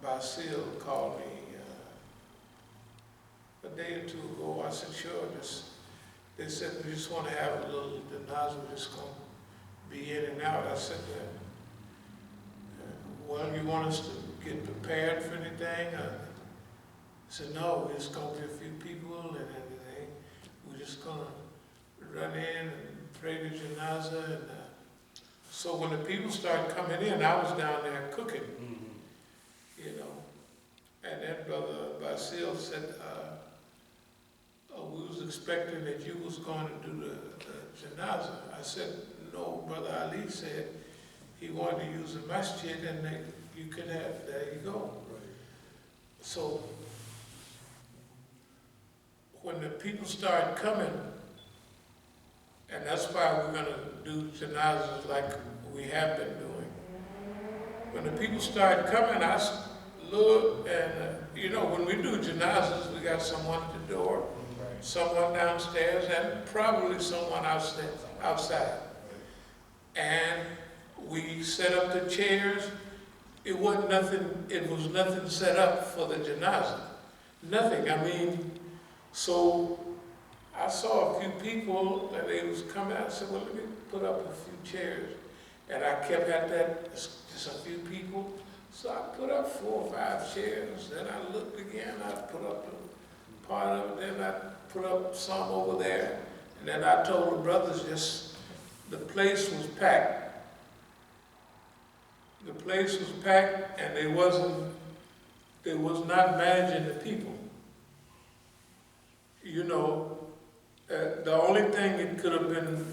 Basil called me a day or two ago. I said, sure. They said, we just want to have a little janaza. We're just going to be in and out. I said, well, you want us to get prepared for anything? I said, no, it's going to be a few people and everything. We're just going to run in and pray the janaza. And so when the people started coming in, I was down there cooking, you know. And then Brother Basil said, we was expecting that you was going to do the janaza. I said, no, Brother Ali said he wanted to use the masjid and you could have, there you go. Right. So when the people started coming, and that's why we're going to do janazas like we have been doing. When the people started coming, I looked and, you know, when we do janazas, we got someone at the door, someone downstairs, and probably someone outside. And we set up the chairs. It was nothing set up for the janaza. Nothing. I mean, so I saw a few people and they was coming out. I said, well, let me put up a few chairs. And I kept at that, just a few people. So I put up 4 or 5 chairs. Then I looked again. I put up a part of it. Then I put up some over there. And then I told the brothers, the place was packed. The place was packed, and they was not managing the people. You know, the only thing it could have been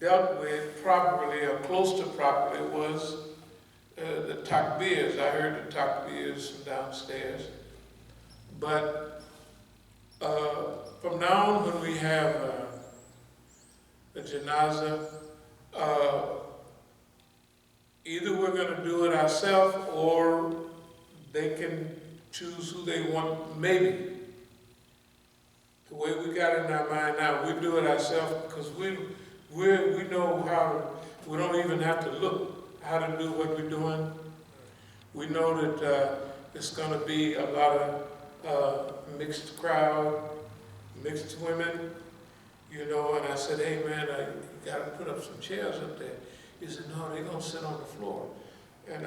dealt with properly or close to properly was the takbirs. I heard the takbirs from downstairs. But from now on, when we have the janaza, either we're going to do it ourselves or they can choose who they want, maybe. The way we got it in our mind now, we do it ourselves because we know how, we don't even have to look how to do what we're doing. We know that it's going to be a lot of mixed crowd, mixed women, you know, and I said, hey man, you got to put up some chairs up there. He said, no, they're going to sit on the floor. And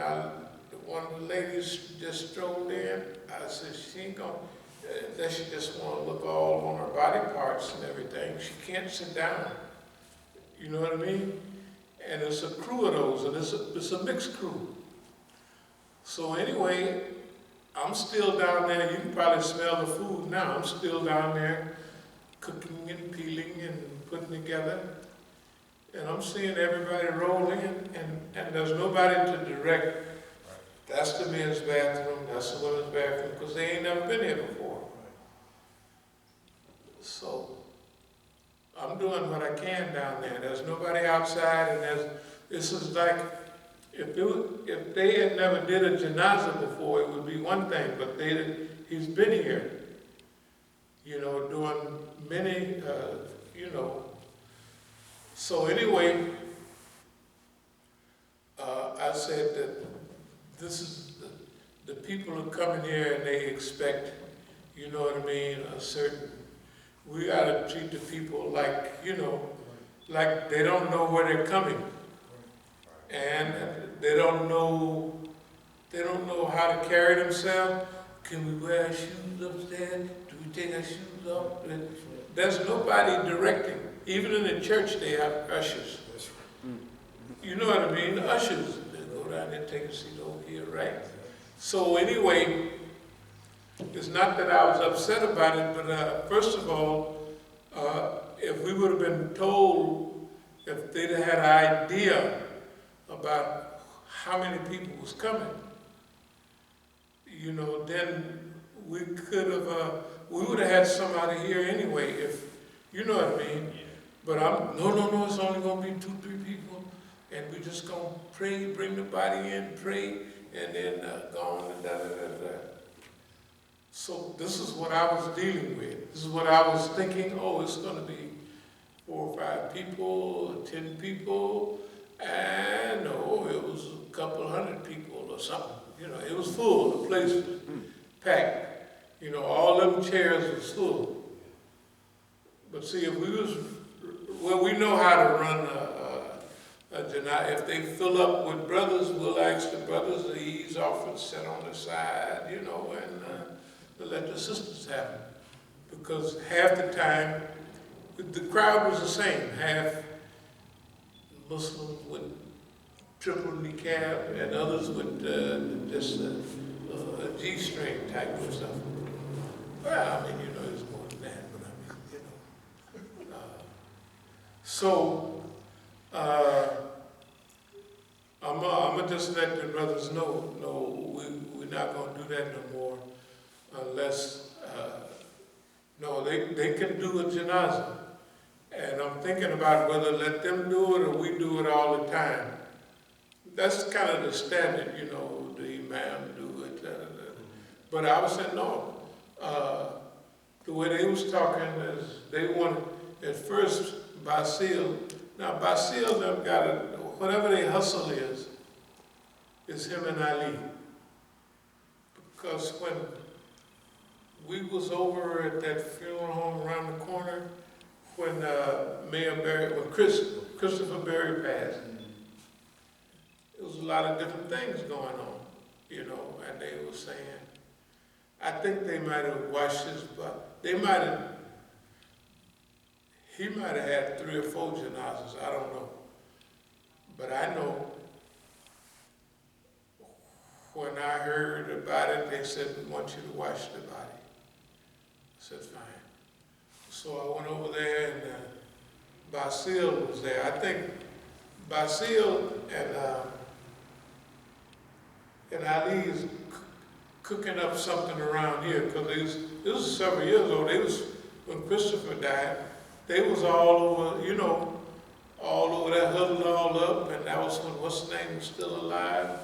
one of the ladies just strolled in. I said, she ain't going to, unless she just want to look all on her body parts and everything. She can't sit down. You know what I mean? And it's a crew of those, and it's a mixed crew. So anyway, I'm still down there. You can probably smell the food now. I'm still down there cooking and peeling and putting together. And I'm seeing everybody roll in, and there's nobody to direct. That's the men's bathroom, that's the women's bathroom, because they ain't never been here before. So I'm doing what I can down there. There's nobody outside, and this is like, if they had never did a janaza before, it would be one thing, but he's been here, you know, doing many, you know. So anyway, I said that this is, the people are coming here and they expect, you know what I mean, we gotta treat the people like, you know, like they don't know where they're coming. And they don't know how to carry themselves. Can we wear our shoes upstairs? Do we take our shoes off? There's nobody directing. Even in the church, they have ushers. You know what I mean? Ushers. They go down there and take a seat over here, right? So anyway, it's not that I was upset about it, but first of all, if we would have been told, if they'd have had an idea about how many people was coming, you know, then we could have, we would have had somebody here anyway, if, you know what I mean? But no, it's only going to be 2, 3 people, and we're just going to pray, bring the body in, pray, and then go on and da-da-da-da. So this is what I was dealing with. This is what I was thinking, oh, it's going to be 4 or 5 people, 10 people, and no, it was a couple hundred people or something. You know, it was full. The place was packed. You know, all them chairs was full. But see, if we was, well, we know how to run a janazah. If they fill up with brothers, we'll ask the brothers to ease off and sit on the side, you know, and let the sisters have it. Because half the time, the crowd was the same. Half Muslims with triple niqab and others with just a G-string type of stuff. Well, I mean, you know, there's more than that, but I mean, you know. I'm gonna just let the brothers know, no, we're not gonna do that no more unless, no, they can do a janazah. And I'm thinking about whether let them do it or we do it all the time. That's kind of the standard, you know, the Imam do it. But I was saying, no. The way they was talking is they wanted, at first, Basil. Now, Basil, them got a, whatever their hustle is him and Ali. Because when we was over at that funeral home around the corner, when Christopher Berry passed, there was a lot of different things going on, you know, and they were saying, I think they might have washed his butt. He might have had 3 or 4 janazas, I don't know. But I know when I heard about it, they said, we want you to wash the body. I said, fine. So I went over there and Basil was there. I think Basil and Ali is cooking up something around here because it was several years old. When Christopher died, they was all over, you know, all over there, huddled all up, and that was when, what's the name, was still alive,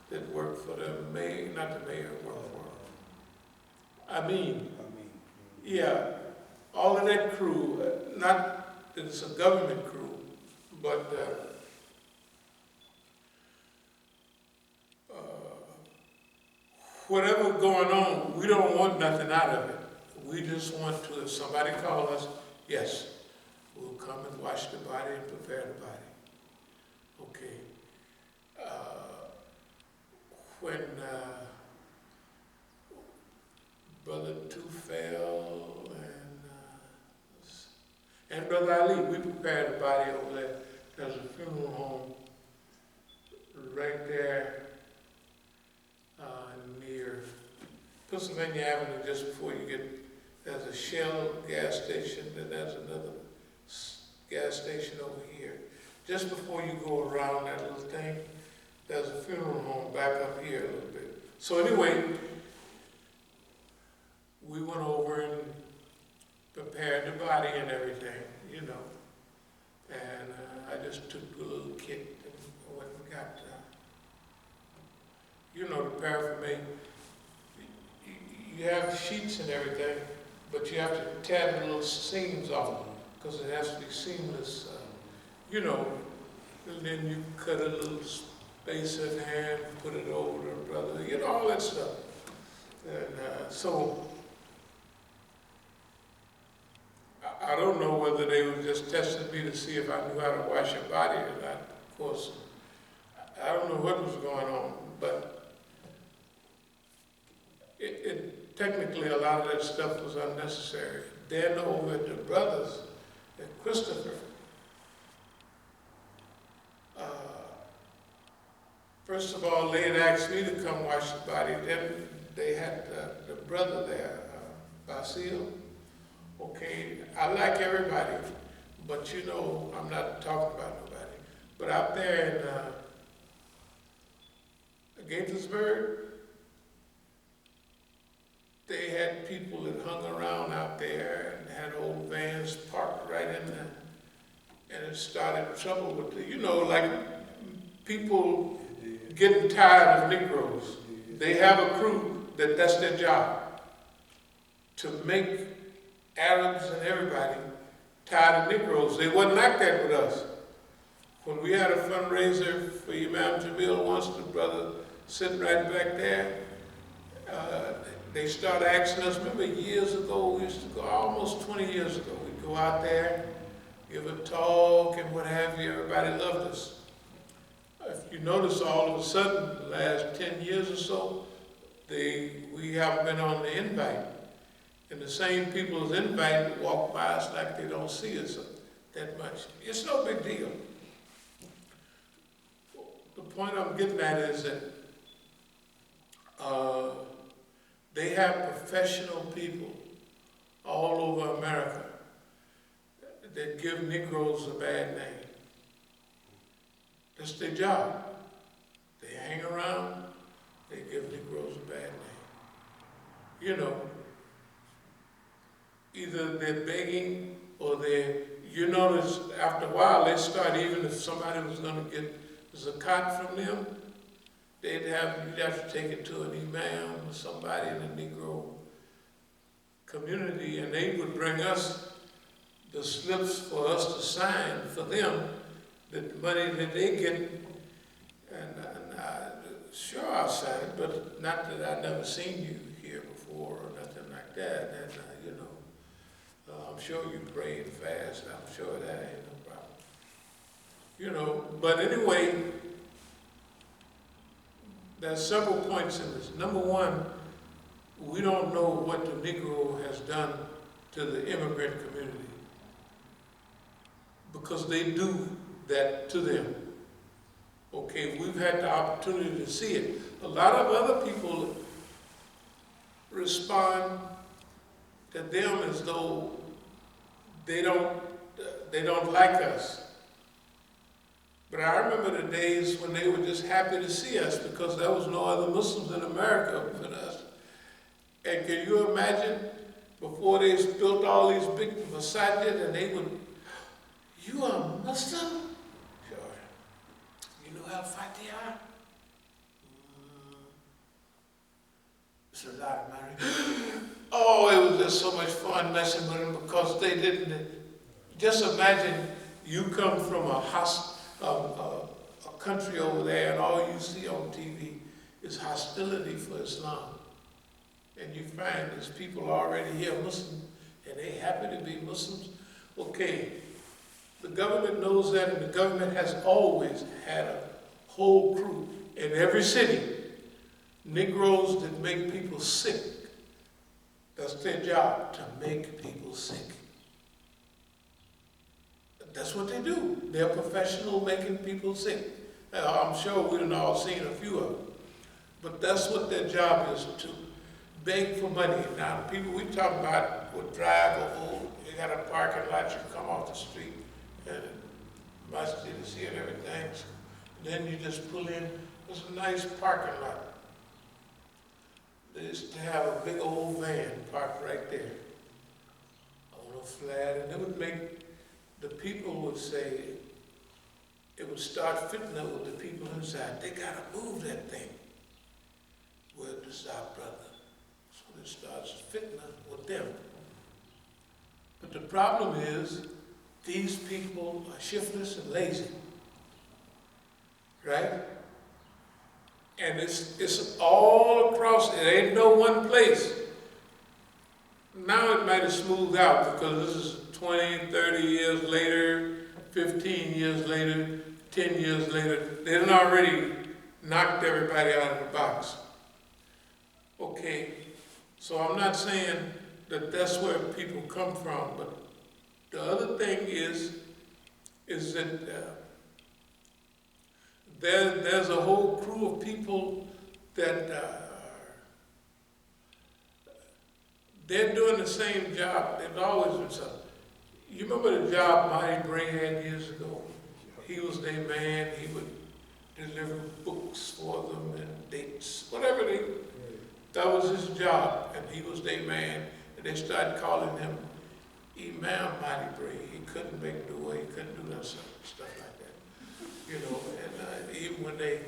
that worked for the mayor, not the mayor, worked for, I mean, yeah, all of that crew, not that it's a government crew, but whatever going on, we don't want nothing out of it. We just want to, if somebody calls us, yes, we'll come and wash the body and prepare the body. Okay. When Brother Tufel and Brother Ali, we prepared the body over there. There's a funeral home right there near Pennsylvania Avenue, just before you get, there's a Shell gas station, then there's another gas station over here. Just before you go around that little thing, there's a funeral home back up here a little bit. So anyway, we went over and prepared the body and everything, you know. And I just took a little kit and went and got, you know, the paraphernalia. You have sheets and everything, but you have to tear the little seams off because it has to be seamless, you know. And then you cut a little space in hand, put it over the brother, you know, all that stuff. And so, I don't know whether they were just testing me to see if I knew how to wash a body or not. Of course, I don't know what was going on, but technically a lot of that stuff was unnecessary. Then over at the brothers, at Christopher, first of all, they had asked me to come wash the body. Then they had the brother there, Basil. Okay, I like everybody, but you know, I'm not talking about nobody. But out there in Gaithersburg, they had people that hung around out there and had old vans parked right in there. And it started trouble with the, you know, like people getting tired of Negroes. They have a crew that's their job, to make Arabs and everybody tired of Negroes. They wasn't like that with us. When we had a fundraiser for Imam Jamil once, the brother sitting right back there, they started asking us, remember years ago, we used to go, almost 20 years ago, we'd go out there, give a talk and what have you, everybody loved us. If you notice, all of a sudden, the last 10 years or so, we haven't been on the invite. And the same people who's invited walk by us like they don't see us that much. It's no big deal. The point I'm getting at is that they have professional people all over America that give Negroes a bad name. That's their job. They hang around, they give Negroes a bad name. You know, either they're begging or you notice after a while they start, even if somebody was going to get zakat from them, you'd have to take it to an imam or somebody in the Negro community, and they would bring us the slips for us to sign for them, the money that they get, and sure I'll sign it, but not that I've never seen you here before or nothing like that, and you know, I'm sure you pray and fast, I'm sure that ain't no problem. You know, but anyway, there's several points in this. Number one, we don't know what the Negro has done to the immigrant community, because they do that to them. Okay, we've had the opportunity to see it. A lot of other people respond to them as though they don't like us. But I remember the days when they were just happy to see us because there was no other Muslims in America but us. And can you imagine, before they built all these big masajid, and they would, you are a Muslim? Sure. You know Al-Fatiha? It's a lot of money. Oh, it was just so much fun messing with them because they didn't. Just imagine you come from a country over there and all you see on TV is hostility for Islam. And you find there's people already here Muslim and they happy to be Muslims. Okay, the government knows that, and the government has always had a whole crew in every city. Negroes that make people sick. That's their job, to make people sick. That's what they do. They're professional making people sick. Now, I'm sure we've all seen a few of them. But that's what their job is, to beg for money. Now, the people we talk about would drive a whole, you got a parking lot, you come off the street, and Masjid is here and everything. Then you just pull in, there's a nice parking lot. They used to have a big old van parked right there on a flat, and it would make, the people would say, it would start fitna with the people inside. They gotta move that thing. Well, this is our brother. So it starts fitna with them. But the problem is, these people are shiftless and lazy. Right? And it's all across, it ain't no one place. Now it might have smoothed out because this is 20, 30 years later, 15 years later, 10 years later. They done already knocked everybody out of the box. Okay, so I'm not saying that that's where people come from, but the other thing is that there's a whole crew of people that they're doing the same job. They've always been so. You remember the job Marty Bray had years ago? He was their man. He would deliver books for them and dates, whatever that was his job, and he was their man. And they started calling him Imam Marty Bray. He couldn't make dua, he couldn't do that stuff like that. You know, and even when they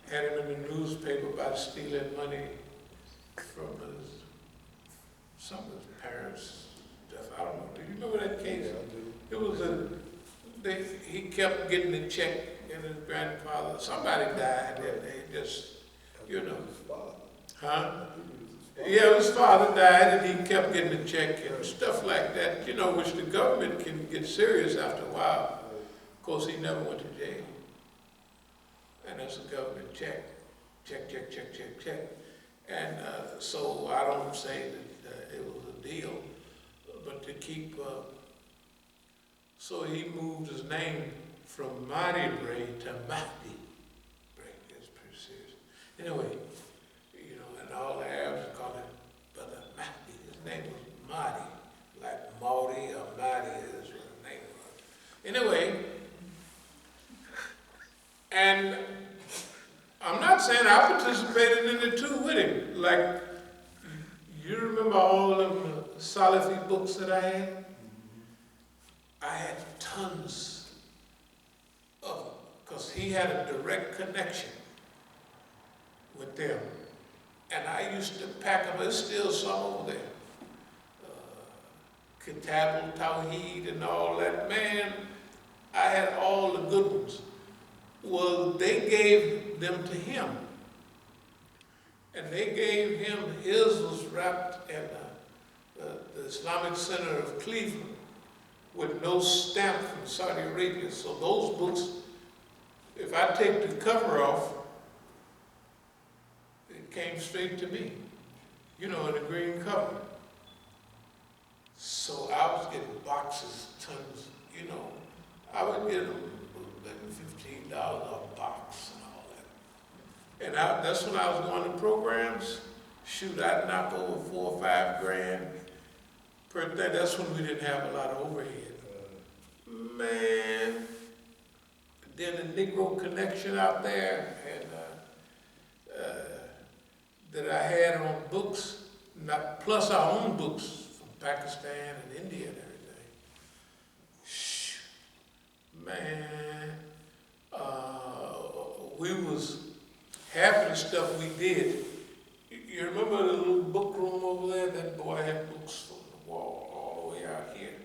had him in the newspaper about stealing money from some of his parents, I don't know. Do you remember that case? Yeah, I do. It was he kept getting a check, and his grandfather, somebody died, and they just, you know. Huh? Yeah, his father died, and he kept getting a check and stuff like that, you know, which the government can get serious after a while. Of course, he never went to jail. And that's a government check. Check. And so I don't say that it was a deal, but to keep, so he moved his name from Mahdi Bray to Mahdi Bray. That's pretty serious. Anyway, you know, and all the Arabs call him Brother Mahdi. His name was Mahdi, like Maudi or Mahdi is what his name was. Anyway, and I'm not saying I participated in it too with him. Like, you remember all them Salafi books that I had? I had tons of them, because he had a direct connection with them. And I used to pack them, there's still some over there. Kitab al-Tawheed and all that, man, I had all the good ones. Well, they gave them to him. And they gave him, his was wrapped in the Islamic Center of Cleveland with no stamp from Saudi Arabia. So those books, if I take the cover off, it came straight to me, you know, in a green cover. So I was getting boxes, tons, you know. I would get them maybe $15 a box and all that. And that's when I was going to programs. Shoot, I'd knock over $4 or $5 grand per day. That's when we didn't have a lot of overhead. Man, then the Negro connection out there, and that I had on books, plus our own books from Pakistan and India and everything. Shh, man, we was half of the stuff we did. You remember the little book room over there? That boy had books on the wall all the way out here.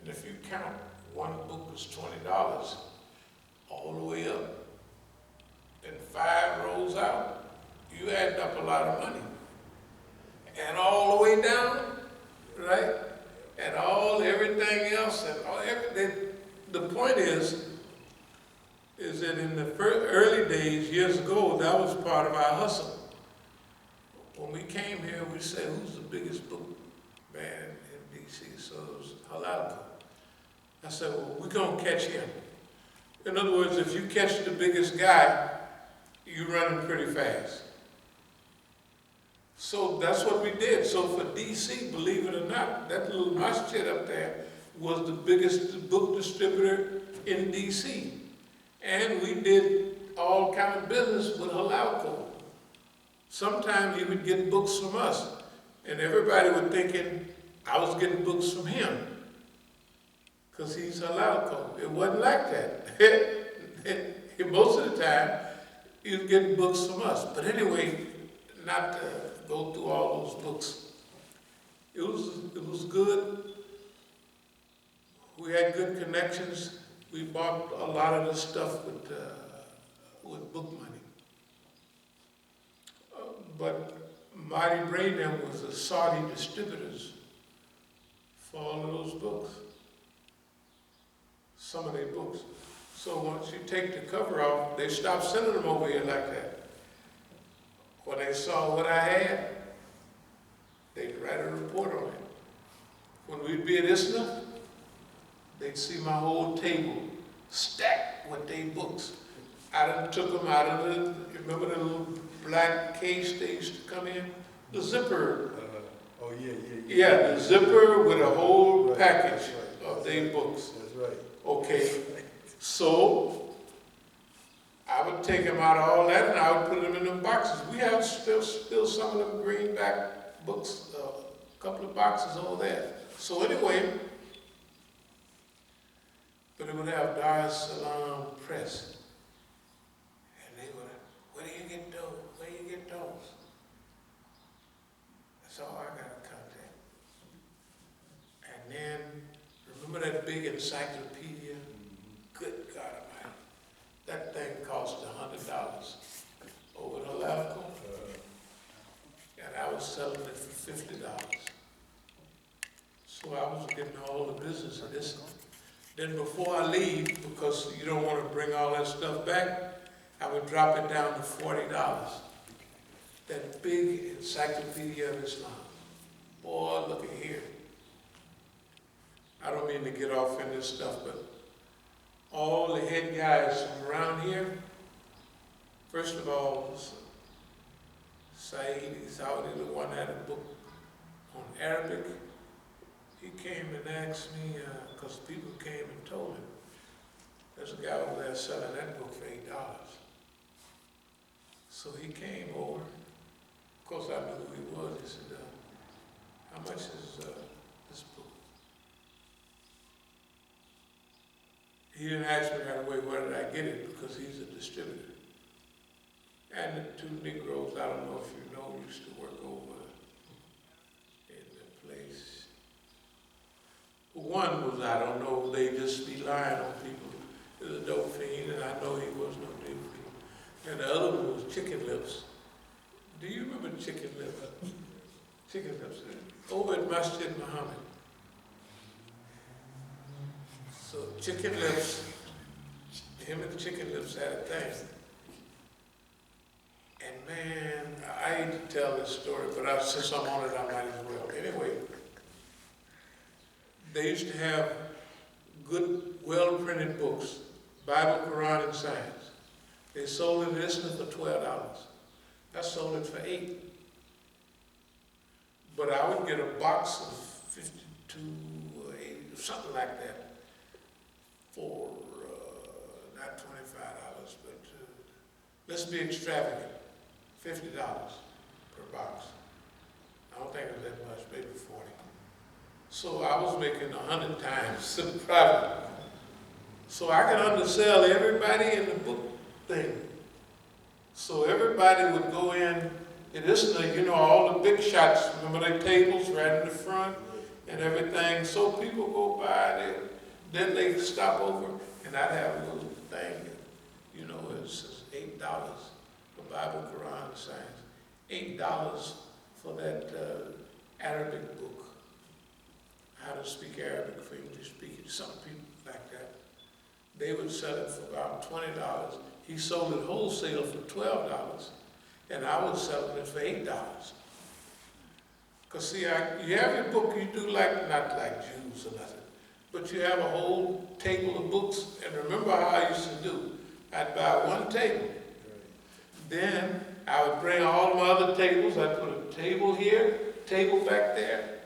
And if you count, one book was $20 all the way up, and 5 rows out. You add up a lot of money. And all the way down, right? And everything else, and the point is that in the early days, years ago, that was part of our hustle. When we came here, we said, who's the biggest book man in D.C.? So it was Halal. I said, well, we're gonna catch him. In other words, if you catch the biggest guy, you run him pretty fast. So that's what we did. So for DC, believe it or not, that little Masjid up there was the biggest book distributor in DC. And we did all kind of business with Halal Code. Sometimes he would get books from us, and everybody was thinking I was getting books from him, because he's Halal Code. It wasn't like that. Most of the time, he was getting books from us. But anyway, not to go through all those books. It was good. We had good connections. We bought a lot of the stuff with book money. But Marty Braden was the Saudi distributors for all of those books. Some of their books. So once you take the cover off, they stopped sending them over here like that. When they saw what I had, they'd write a report on it. When we'd be at ISNA, they'd see my whole table stacked with their books. I done took them out of the, you remember the little black case they used to come in? The zipper. Oh, yeah. Yeah, the zipper with a whole package of their books. That's right. Okay, so I would take them out of all that and I would put them in them boxes. We have still some of them greenback books, a couple of boxes over there. So anyway, but it would have Dar es Salaam Press. And they would, where do you get those? Where do you get those? That's all I got a contact. And then, remember that big encyclopedia? $50. So I was getting all the business of this. Then before I leave, because you don't want to bring all that stuff back, I would drop it down to $40. That big Encyclopedia of Islam. Boy, look at here. I don't mean to get off in this stuff, but all the head guys from around here, first of all, Saudi, the one that had a book on Arabic, he came and asked me, because people came and told him, there's a guy over there selling that book for $8. So he came over. Of course, I knew who he was. He said, how much is this book? He didn't ask me right away where did I get it, because he's a distributor. And the two Negroes, I don't know if you know, used to work over in the place. One was, I don't know, they just be lying on people. There's a dope fiend, and I know he was no dope fiend. And the other one was Chicken Lips. Do you remember Chicken Lips? Chicken Lips, over at Masjid Muhammad. So Chicken Lips, him and Chicken Lips had a thing. And man, I hate to tell this story, but since I'm on it, I might as well. Anyway, they used to have good, well-printed books, Bible, Quran, and Science. They sold it in Islam for $12. I sold it for $8. But I would get a box of 52 or 80, something like that, for not $25, but let's be extravagant, $50 per box. I don't think it was that much, maybe 40. So I was making 100 times the profit. So I could undersell everybody in the book thing. So everybody would go in, it isn't, you know, all the big shots, remember the tables right in the front and everything. So people go by, then they stop over, and I'd have a little thing, you know, it says $8 for Bible, Quran, and Science. $8 for that Arabic book, how to speak Arabic for English speaking, some people like that. They would sell it for about $20. He sold it wholesale for $12, and I was selling it for $8. Because see, you have your book, you do like, not like Jews or nothing, but you have a whole table of books, and remember how I used to do. I'd buy one table. Then I would bring all my other tables, I'd put a table here, table back there,